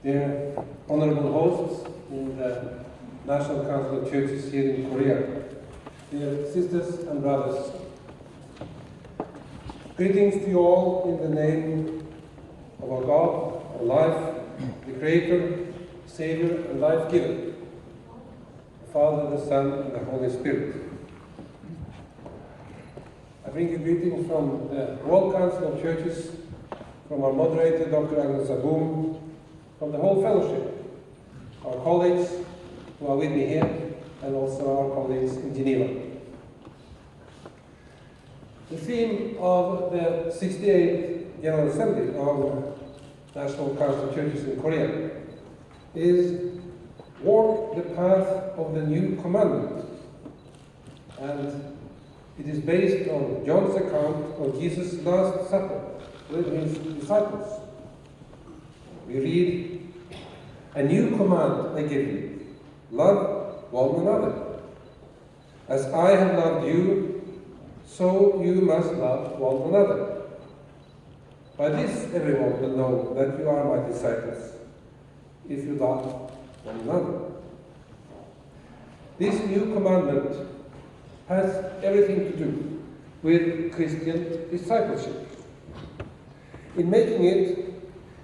Dear honorable hosts in the National Council of Churches here in Korea, dear sisters and brothers, greetings to you all in the name of our God, our life, the Creator, Savior, and Life Giver, the Father, the Son, and the Holy Spirit. I bring you greetings from the World Council of Churches, from our moderator, Dr. Agnes Aboom, from the whole fellowship, our colleagues who are with me here, and also our colleagues in Geneva. The theme of the 68th General Assembly of National Council of Churches in Korea is Walk the Path of the New Commandment, and it is based on John's account of Jesus' Last Supper with his disciples. We read, "A new command I give you, love one another. As I have loved you, so you must love one another. By this everyone will know that you are my disciples, if you love one another." This new commandment has everything to do with Christian discipleship. In making it,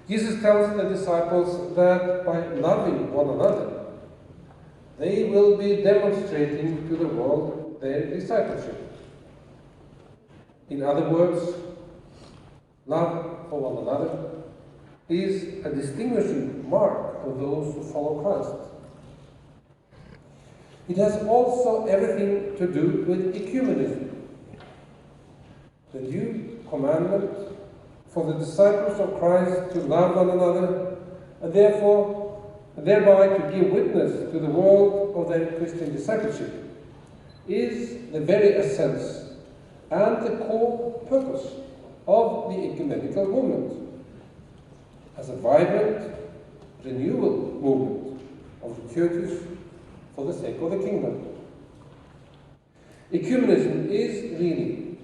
Jesus tells the disciples that by loving one another, they will be demonstrating to the world their discipleship. In other words, love for one another is a distinguishing mark of those who follow Christ. It has also everything to do with ecumenism. The new commandment for the disciples of Christ to love one another and thereby to give witness to the world of their Christian discipleship is the very essence and the core purpose of the ecumenical movement as a vibrant renewal movement of the churches for the sake of the kingdom. Ecumenism is really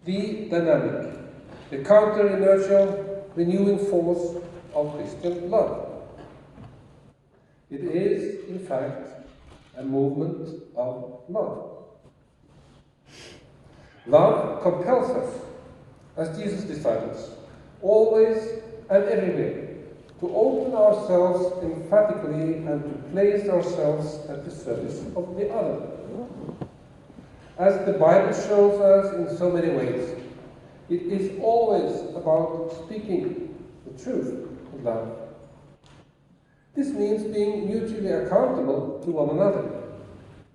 the dynamic, the counter-inertial, renewing force of Christian love. It is, in fact, a movement of love. Love compels us, as Jesus' disciples, always and everywhere, to open ourselves emphatically and to place ourselves at the service of the other. As the Bible shows us in so many ways, it is always about speaking the truth of love. This means being mutually accountable to one another,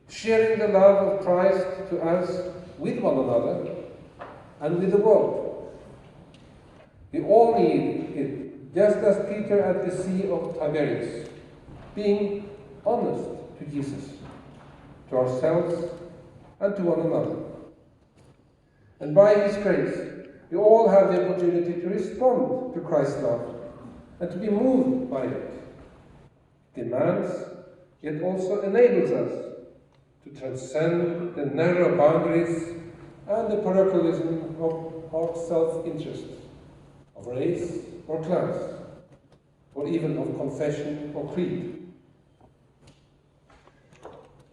sharing the love of Christ to us with one another and with the world. We all need it, just as Peter at the Sea of Tiberias, being honest to Jesus, to ourselves, and to one another. And by His grace, we all have the opportunity to respond to Christ's love and to be moved by it. It demands, yet also enables us to transcend the narrow boundaries and the parochialism of our self-interest, of race or class, or even of confession or creed.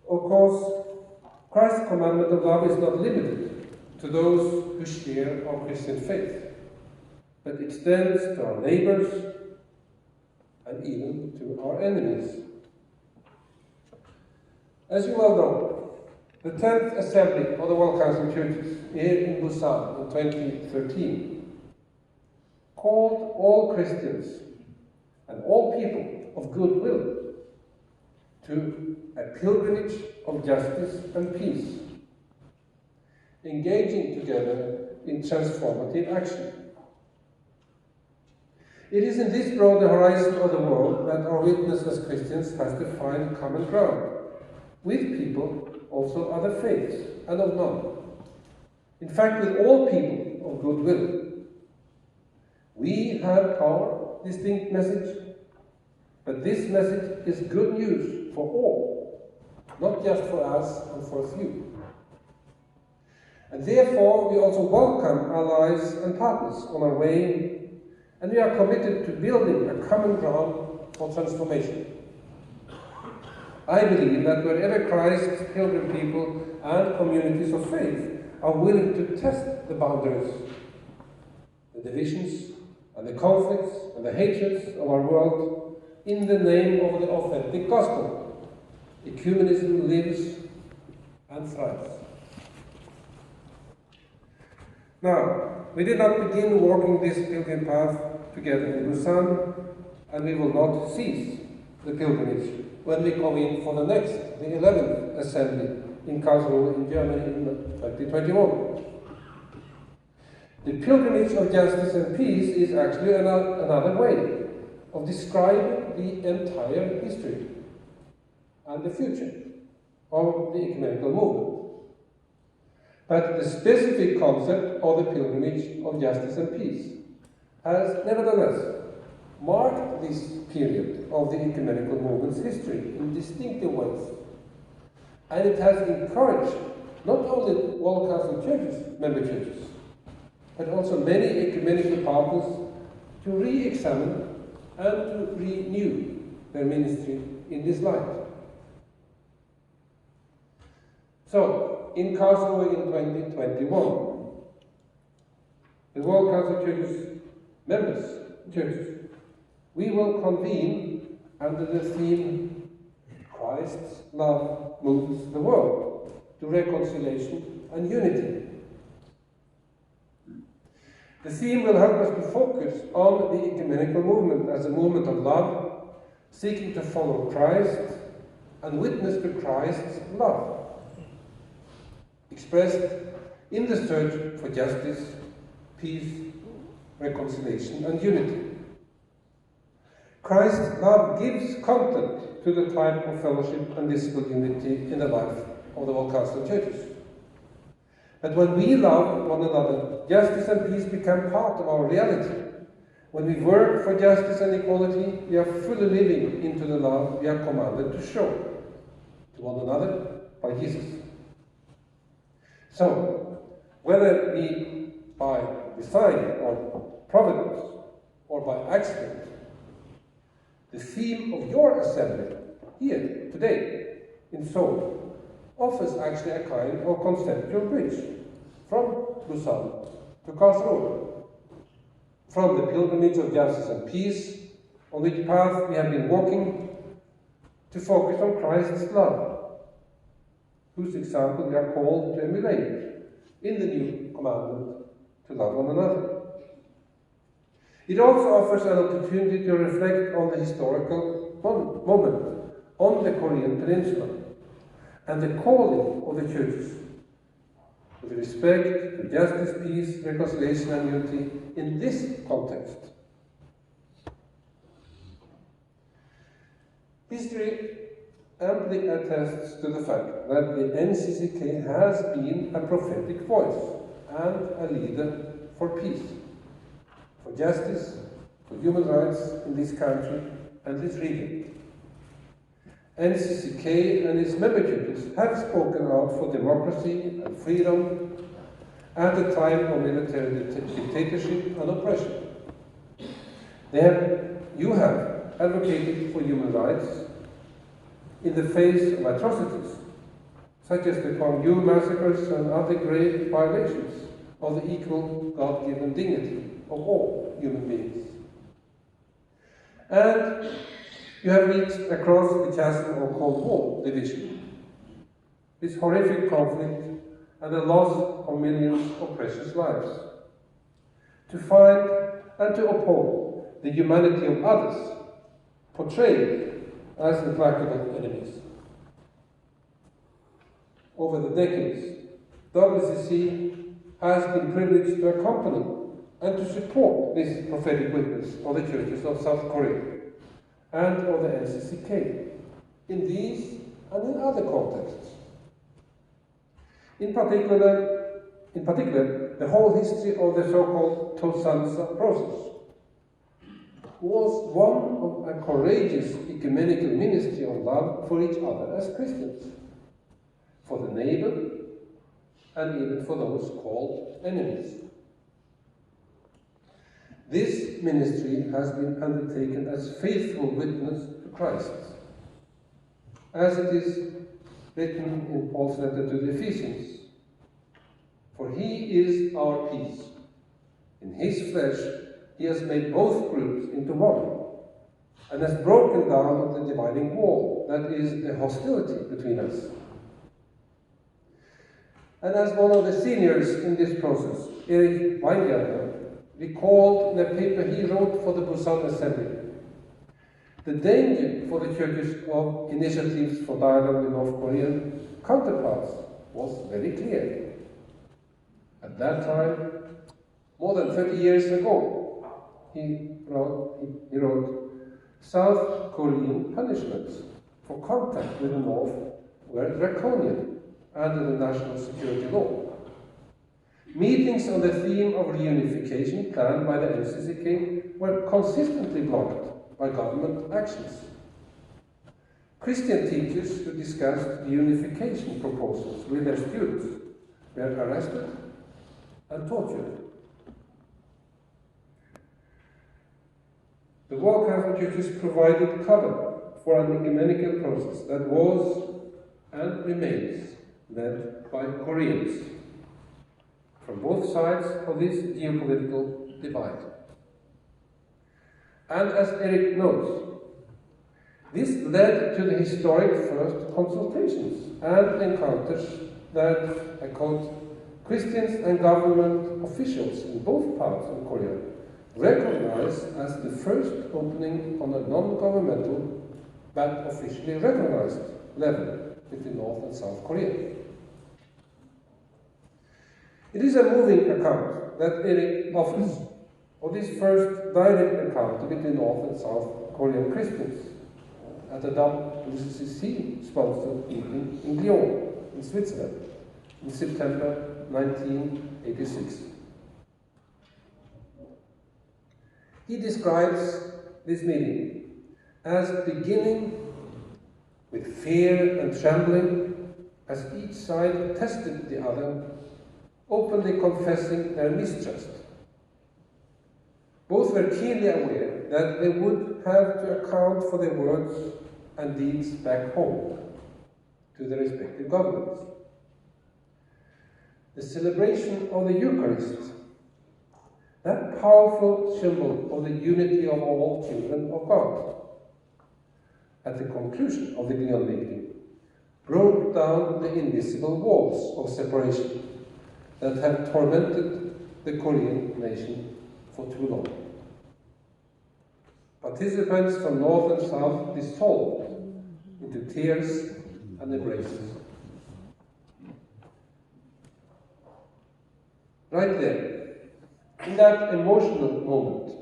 Of course, Christ's commandment of love is not limited to those who share our Christian faith, but extends to our neighbors and even to our enemies. As you well know, the 10th Assembly of the World Council of Churches here in Busan in 2013 called all Christians and all people of goodwill to a pilgrimage of justice and peace, engaging together in transformative action. It is in this broader horizon of the world that our witness as Christians has to find common ground with people also of other faiths and of none. In fact, with all people of goodwill. We have our distinct message, but this message is good news for all, not just for us and for a few. And therefore, we also welcome allies and partners on our way, and we are committed to building a common ground for transformation. I believe that wherever Christ's pilgrim people and communities of faith are willing to test the boundaries, the divisions, and the conflicts and the hatreds of our world in the name of the authentic gospel, ecumenism lives and thrives. Now, we did not begin walking this pilgrim path together in Busan, and we will not cease the pilgrimage when we come in for the next, the 11th assembly in Karlsruhe in Germany in 2021. The pilgrimage of justice and peace is actually another way of describing the entire history and the future of the ecumenical movement. But the specific concept of the pilgrimage of justice and peace has nevertheless marked this period of the ecumenical movement's history in distinctive ways. And it has encouraged not only World Council churches, member churches, but also many ecumenical partners to re-examine and to renew their ministry in this light. So, in Karlsruhe in 2021, the World Council churches, members, churches, we will convene under the theme, Christ's love moves the world to reconciliation and unity. The theme will help us to focus on the ecumenical movement as a movement of love, seeking to follow Christ and witness to Christ's love, expressed in the search for justice, peace, reconciliation, and unity. Christ's love gives content to the type of fellowship and visible unity in the life of the World Council churches. But when we love one another, justice and peace become part of our reality. When we work for justice and equality, we are fully living into the love we are commanded to show to one another by Jesus. So, whether we by design or providence or by accident, the theme of your assembly here today in Seoul offers actually a kind of conceptual bridge from Busan to Karlsruhe, from the pilgrimage of justice and peace, on which path we have been walking, to focus on Christ's love, whose example we are called to emulate in the new commandment to love one another. It also offers an opportunity to reflect on the historical moment on the Korean Peninsula and the calling of the churches with respect to justice, peace, reconciliation, and unity in this context. History amply attests to the fact that the NCCK has been a prophetic voice and a leader for peace, for justice, for human rights in this country and this region. NCCK and its member churches have spoken out for democracy and freedom at a time of military dictatorship and oppression. You have advocated for human rights in the face of atrocities, such as the Gwangju massacres and other grave violations of the equal God-given dignity of all human beings. And you have reached across the chasm of Cold War division, this horrific conflict and the loss of millions of precious lives, to find and to uphold the humanity of others, portrayed as implacable enemies. Over the decades, WCC has been privileged to accompany and to support this prophetic witness of the churches of South Korea and of the NCCK in these and in other contexts. In particular, the whole history of the so-called Tosansa process was one of a courageous ecumenical ministry of love for each other as Christians, for the neighbor, and even for those called enemies. This ministry has been undertaken as faithful witness to Christ, as it is written in Paul's letter to the Ephesians. For he is our peace. In his flesh he has made both groups into one, and has broken down the dividing wall, that is, the hostility between us. And as one of the seniors in this process, Erik Weingartner, recalled in a paper he wrote for the Busan Assembly, the danger for the churches of initiatives for dialogue with North Korean counterparts was very clear. At that time, more than 30 years ago, he wrote, South Korean punishments for contact with the North were draconian under the national security law. Meetings on the theme of reunification planned by the WCC were consistently blocked by government actions. Christian teachers who discussed reunification proposals with their students were arrested and tortured. The World Catholic Churches provided cover for an ecumenical process that was and remains led by Koreans from both sides of this geopolitical divide. And as Erik notes, this led to the historic first consultations and encounters that, I quote, Christians and government officials in both parts of Korea recognize as the first opening on a non-governmental but officially recognized level between North and South Korea. It is a moving account that Erik offers of this first direct encounter between North and South Korean Christians at a WCC sponsored meeting in Lyon, in Switzerland, in September 1986. He describes this meeting as beginning with fear and trembling as each side tested the other, openly confessing their mistrust. Both were keenly aware that they would have to account for their words and deeds back home to their respective governments. The celebration of the Eucharist, that powerful symbol of the unity of all children of God, at the conclusion of the Lyon meeting, broke down the invisible walls of separation that have tormented the Korean nation for too long. Participants from North and South dissolved into tears and embraces. Right there, in that emotional moment,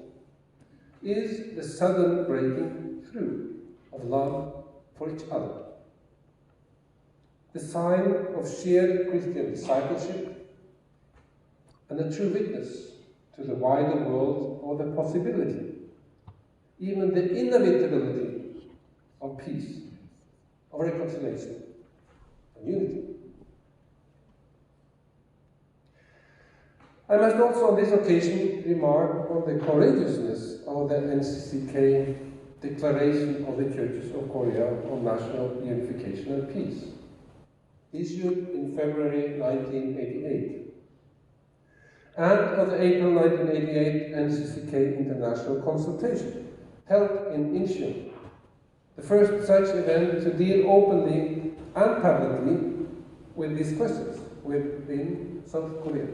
is the sudden breaking through of love for each other. The sign of shared Christian discipleship and a true witness to the wider world of the possibility, even the inevitability of peace, of reconciliation, and unity. I must also on this occasion remark on the courageousness of the NCCK Declaration of the Churches of Korea on National Unification and Peace, issued in February 1988, and of the April 1988 NCCK International Consultation, held in Incheon, the first such event to deal openly and publicly with these questions within South Korea.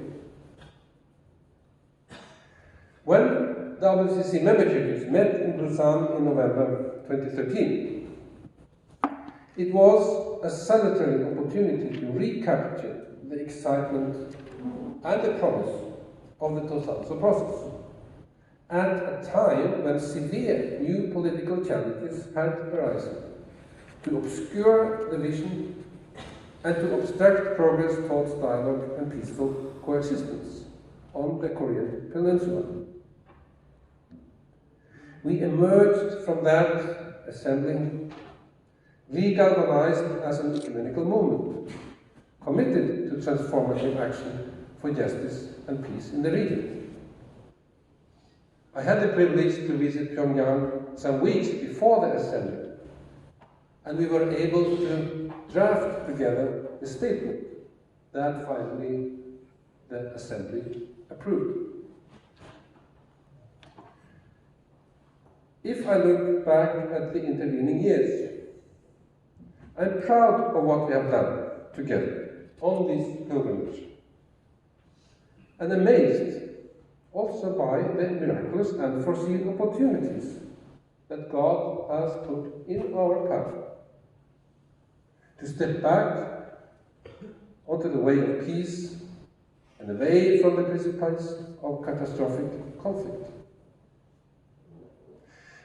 When WCC member churches met in Busan in November 2013, it was a salutary opportunity to recapture the excitement and the promise of the Tosanso process at a time when severe new political challenges had arisen to obscure the vision and to obstruct progress towards dialogue and peaceful coexistence on the Korean Peninsula. We emerged from that assembly regalvanized as an ecumenical movement, committed to transformative action for justice and peace in the region. I had the privilege to visit Pyongyang some weeks before the assembly, and we were able to draft together a statement that finally the assembly approved. If I look back at the intervening years, I'm proud of what we have done together on this pilgrimage, and amazed also by the miraculous and foreseen opportunities that God has put in our path to step back onto the way of peace and away from the precipice of catastrophic conflict.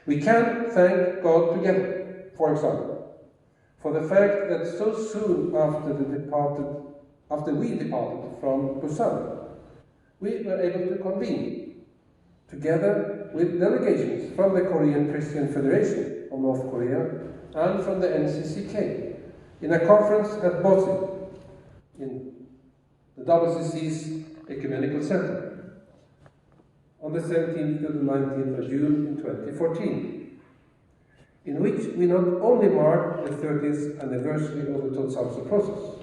We can thank God together, for example, for the fact that so soon after we departed from Busan, we were able to convene, together with delegations from the Korean Christian Federation of North Korea and from the NCCK, in a conference at Boise, in the WCC's Ecumenical Center, on the 17th to the 19th of June in 2014, in which we not only marked the 30th anniversary of the Totsatsu process,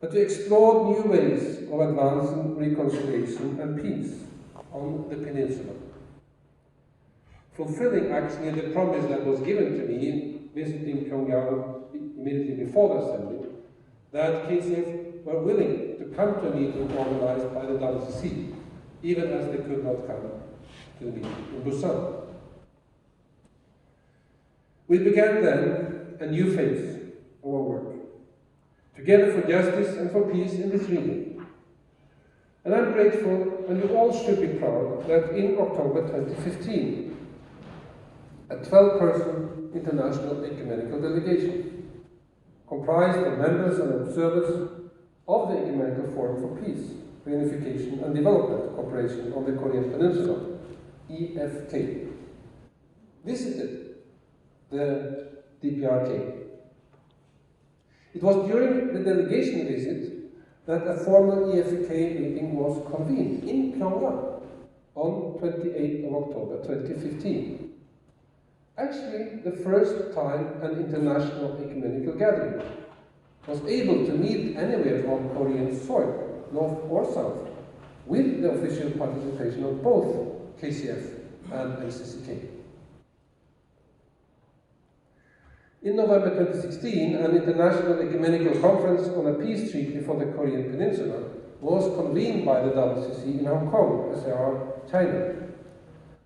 but we explored new ways of advancing reconciliation and peace on the peninsula, fulfilling actually the promise that was given to me visiting Pyongyang immediately before the assembly, that KCF were willing to come to a meeting organized by the WCC, even as they could not come to the meeting in Busan. We began then a new phase of our work, together for justice and for peace in this region. And I'm grateful, and we all should be proud, that in October 2015, a 12-person international ecumenical delegation, comprised of members and observers of the Ecumenical Forum for Peace, Reunification and Development Cooperation on the Korean Peninsula, EFK, visited the DPRK. It was during the delegation visit that a formal EFK meeting was convened in Pyongyang on 28th of October 2015. Actually, the first time an international ecumenical gathering was able to meet anywhere on Korean soil, north or south, with the official participation of both KCF and NCCK. In November 2016, an international ecumenical conference on a peace treaty for the Korean Peninsula was convened by the WCC in Hong Kong, SAR, China,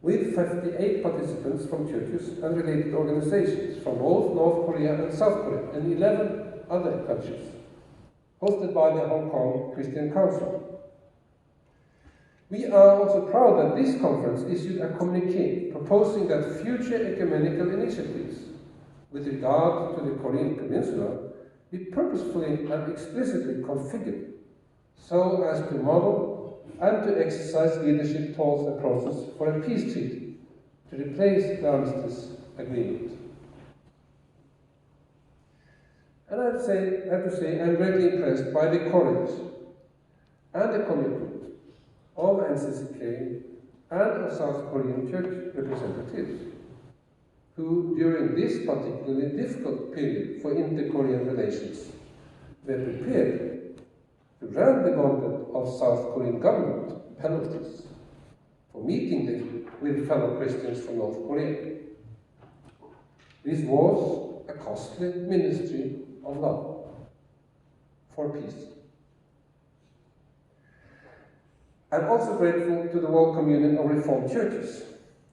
with 58 participants from churches and related organizations from both North Korea and South Korea and 11 other countries, hosted by the Hong Kong Christian Council. We are also proud that this conference issued a communiqué proposing that future ecumenical initiatives with regard to the Korean Peninsula be purposefully and explicitly configured so as to model and to exercise leadership towards a process for a peace treaty to replace the armistice agreement. And I have to say I'm greatly impressed by the courage and the commitment of NCCK and of South Korean church representatives, who during this particularly difficult period for inter-Korean relations were prepared to run the gauntlet of South Korean government penalties for meeting with fellow Christians from North Korea. This was a costly ministry of love for peace. I'm also grateful to the World Communion of Reformed Churches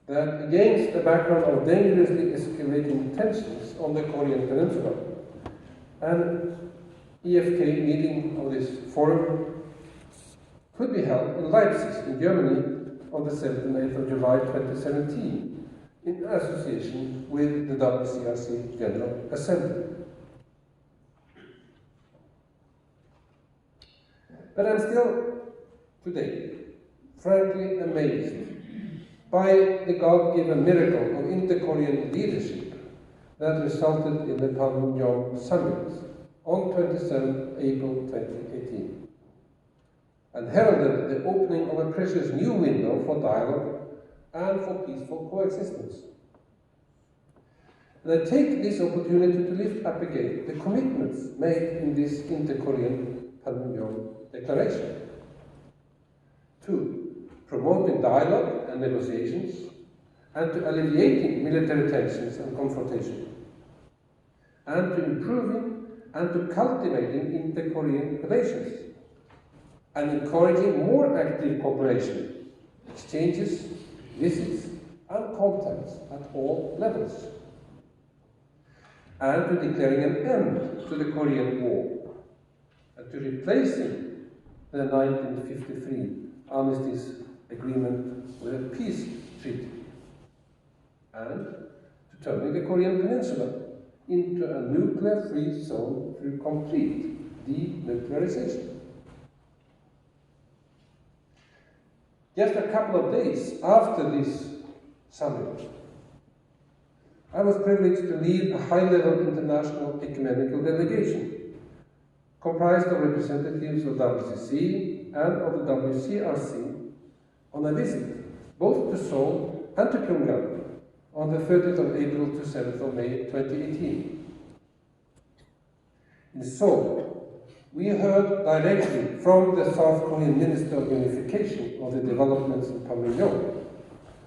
that, against the background of dangerously escalating tensions on the Korean Peninsula, an EFK meeting of this forum could be held in Leipzig, in Germany, on the 7th and 8th of July 2017, in association with the WCRC General Assembly. But I'm still, today, frankly amazed by the God-given miracle of inter-Korean leadership that resulted in the Panmunjom Summit on 27 April 2018, and heralded the opening of a precious new window for dialogue and for peaceful coexistence. And I take this opportunity to lift up again the commitments made in this inter-Korean Panmunjom Declaration to promoting dialogue and negotiations, and to alleviating military tensions and confrontation, and to improving and to cultivating inter-Korean relations, and encouraging more active cooperation, exchanges, visits, and contacts at all levels, and to declaring an end to the Korean War, and to replacing the 1953 Armistice Agreement with a peace treaty, and to turning the Korean Peninsula into a nuclear-free zone through complete denuclearization. Just a couple of days after this summit, I was privileged to lead a high-level international ecumenical delegation comprised of representatives of WCC and of the WCRC on a visit both to Seoul and to Pyongyang on the 30th of April to 7th of May 2018. In Seoul, we heard directly from the South Korean Minister of Unification of the developments in Panmunjom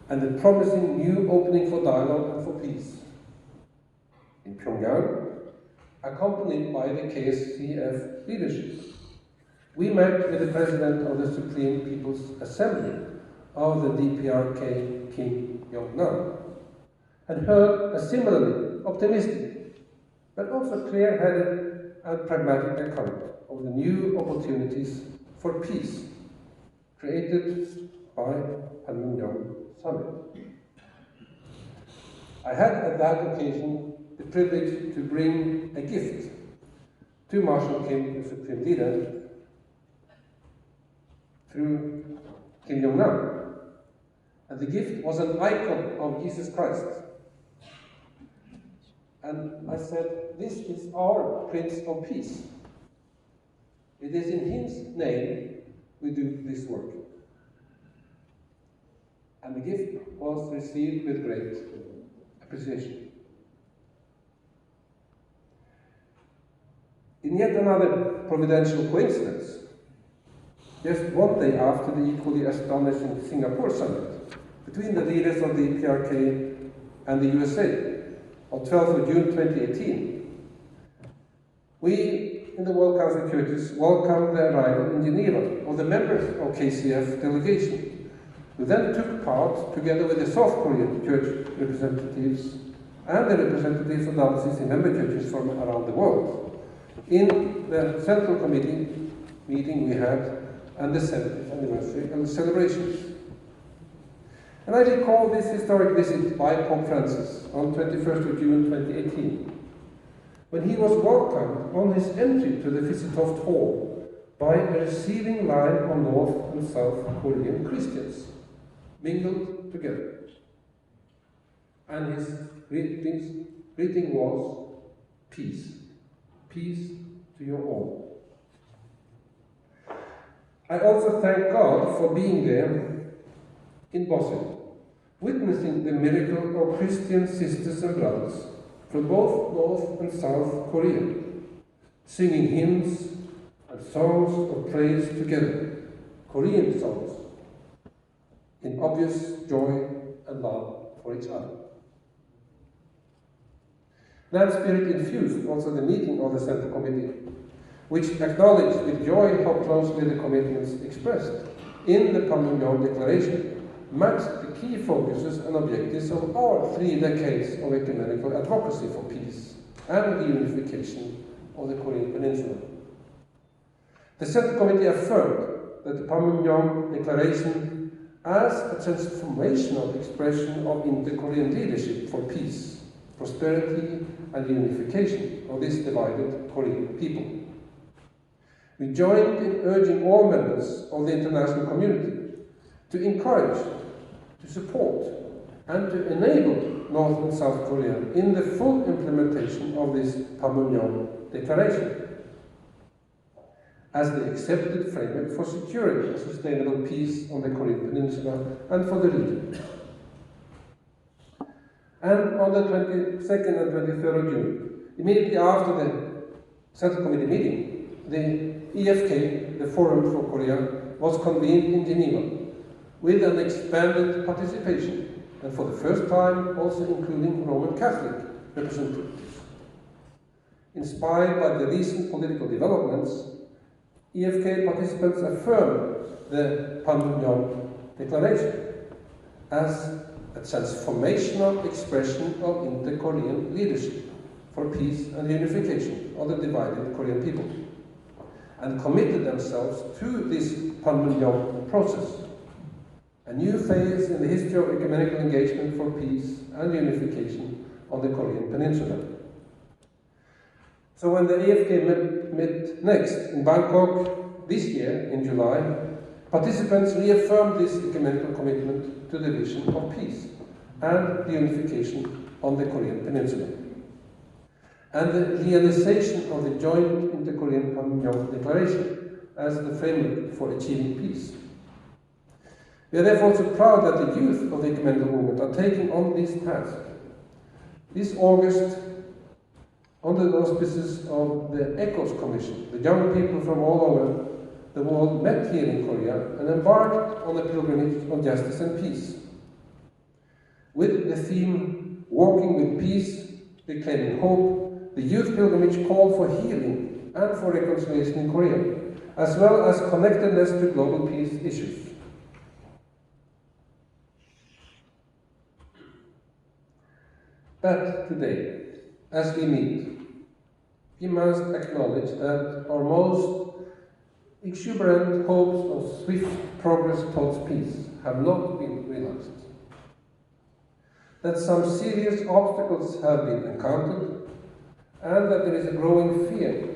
and the promising new opening for dialogue and for peace. In Pyongyang, accompanied by the KSCF leadership, we met with the President of the Supreme People's Assembly of the DPRK, Kim Jong-nam, and heard a similarly optimistic, but also clear-headed and pragmatic account of the new opportunities for peace created by Panmunjom Summit. I had at that occasion the privilege to bring a gift to Marshal Kim, the Supreme Leader, through Kim Jong-nam. And the gift was an icon of Jesus Christ. And I said, this is our Prince of Peace. It is in his name we do this work. And the gift was received with great appreciation. In yet another providential coincidence, just one day after the equally astonishing Singapore summit between the leaders of the PRK and the USA, on 12th of June 2018, we in the World Council of Churches welcomed the arrival in Geneva of the members of KCF delegation, who then took part, together with the South Korean church representatives and the representatives of WCC member churches from around the world, in the Central Committee meeting we had and the 70th anniversary and the celebrations. And I recall this historic visit by Pope Francis on 21st of June 2018, when he was welcomed on his entry to the Visitoft Hall by a receiving line of North and South Korean Christians, mingled together. And his greeting was, peace. Peace to you all. I also thank God for being there in Boston, witnessing the miracle of Christian sisters and brothers from both North and South Korea, singing hymns and songs of praise together, Korean songs, in obvious joy and love for each other. That spirit infused also the meeting of the Central Committee, which acknowledged with joy how closely the commitments expressed in the Panmunjom Declaration matched the key focuses and objectives of our 3 decades of ecumenical advocacy for peace and the unification of the Korean Peninsula. The Central Committee affirmed that the Panmunjom Declaration as a transformational expression of inter-Korean leadership for peace, prosperity, and unification of this divided Korean people. We joined in urging all members of the international community to encourage, to support, and to enable North and South Korea in the full implementation of this Panmunjom Declaration as the accepted framework for securing a sustainable peace on the Korean Peninsula and for the region, And on the 22nd and 23rd of June, immediately after the Central Committee meeting, the EFK, the Forum for Korea, was convened in Geneva with an expanded participation, and for the first time also including Roman Catholic representatives. Inspired by the recent political developments, EFK participants affirmed the Panmunjom Declaration as a transformational expression of inter-Korean leadership for peace and unification of the divided Korean people, and committed themselves to this Panmunjom process, a new phase in the history of ecumenical engagement for peace and unification on the Korean Peninsula. So when the EFK met next in Bangkok this year in July, participants reaffirmed this ecumenical commitment to the vision of peace and the unification on the Korean Peninsula, and the realization of the joint inter-Korean Panmunjom Declaration as the framework for achieving peace. We are therefore also proud that the youth of the ecumenical movement are taking on this task. This August, under the auspices of the ECHOS Commission, the young people from all over the world met here in Korea and embarked on a pilgrimage of justice and peace. With the theme, Walking with Peace, Reclaiming Hope, the youth pilgrimage called for healing and for reconciliation in Korea, as well as connectedness to global peace issues. But today, as we meet, we must acknowledge that our most exuberant hopes of swift progress towards peace have not been realized. That some serious obstacles have been encountered, and that there is a growing fear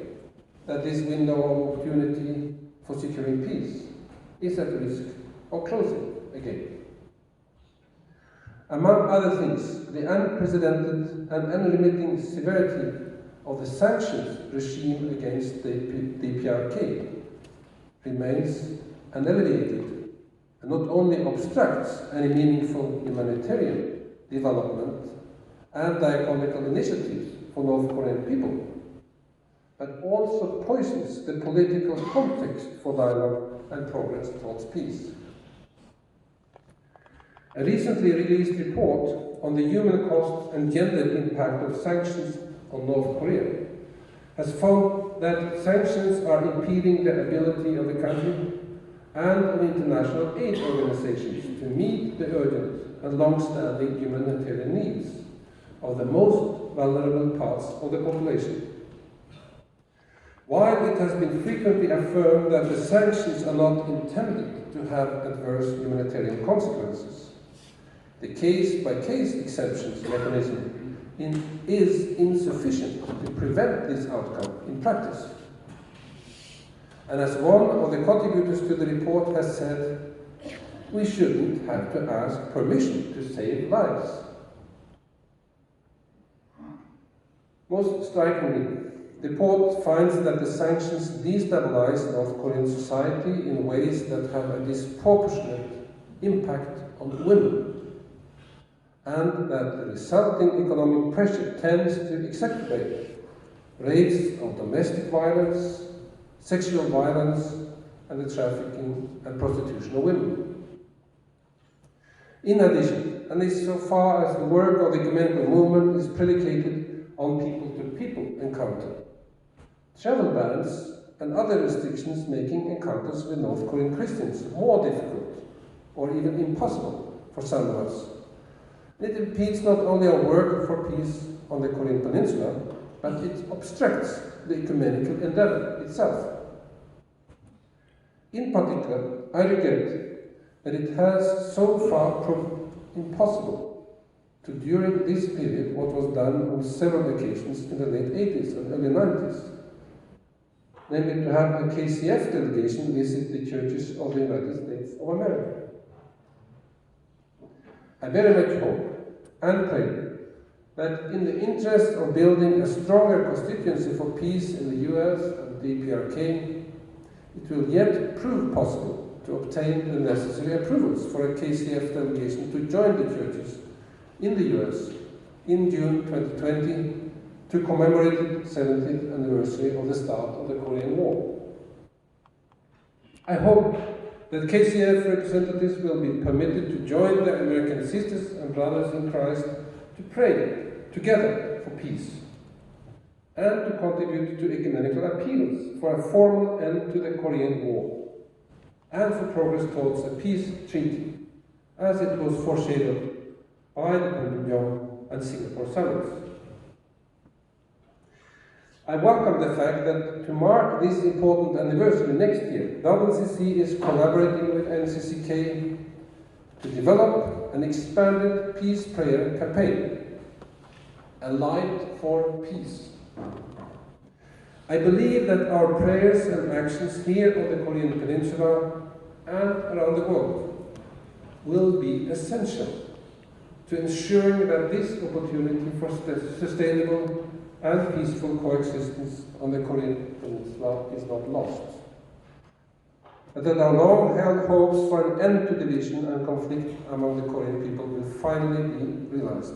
that this window of opportunity for securing peace is at risk of closing again. Among other things, the unprecedented and unremitting severity of the sanctions regime against the DPRK remains unalleviated and not only obstructs any meaningful humanitarian development and diachonical initiatives for North Korean people, but also poisons the political context for dialogue and progress towards peace. A recently released report on the human cost and gender impact of sanctions on North Korea has found that sanctions are impeding the ability of the country and of international aid organizations to meet the urgent and long-standing humanitarian needs of the most vulnerable parts of the population. While it has been frequently affirmed that the sanctions are not intended to have adverse humanitarian consequences, the case-by-case exceptions mechanism is insufficient to prevent this outcome in practice. And as one of the contributors to the report has said, we shouldn't have to ask permission to save lives. Most strikingly, the report finds that the sanctions destabilize North Korean society in ways that have a disproportionate impact on women, and that the resulting economic pressure tends to exacerbate rates of domestic violence, sexual violence, and the trafficking and prostitution of women. In addition, and insofar as the work of the ecumenical movement is predicated on people-to-people encounter, travel bans and other restrictions making encounters with North Korean Christians more difficult or even impossible for some of us. It impedes not only our work for peace on the Korean Peninsula, but it obstructs the ecumenical endeavor itself. In particular, I regret that it has so far proved impossible to, during this period, what was done on several occasions in the late 80s and early 90s, namely to have a KCF delegation visit the churches of the United States of America. I very much hope and pray that in the interest of building a stronger constituency for peace in the US and DPRK, it will yet prove possible to obtain the necessary approvals for a KCF delegation to join the churches in the US in June 2020 to commemorate the 70th anniversary of the start of the Korean War. I hope that KCF representatives will be permitted to join the American sisters and brothers in Christ to pray together for peace and to contribute to ecumenical appeals for a formal end to the Korean War and for progress towards a peace treaty, as it was foreshadowed by the Pyongyang and Singapore summits. I welcome the fact that to mark this important anniversary next year, WCC is collaborating with NCCK to develop an expanded peace prayer campaign, A Light for Peace. I believe that our prayers and actions here on the Korean Peninsula and around the world will be essential to ensuring that this opportunity for sustainable and peaceful coexistence on the Korean Peninsula is not lost, but that our long-held hopes for an end to division and conflict among the Korean people will finally be realized.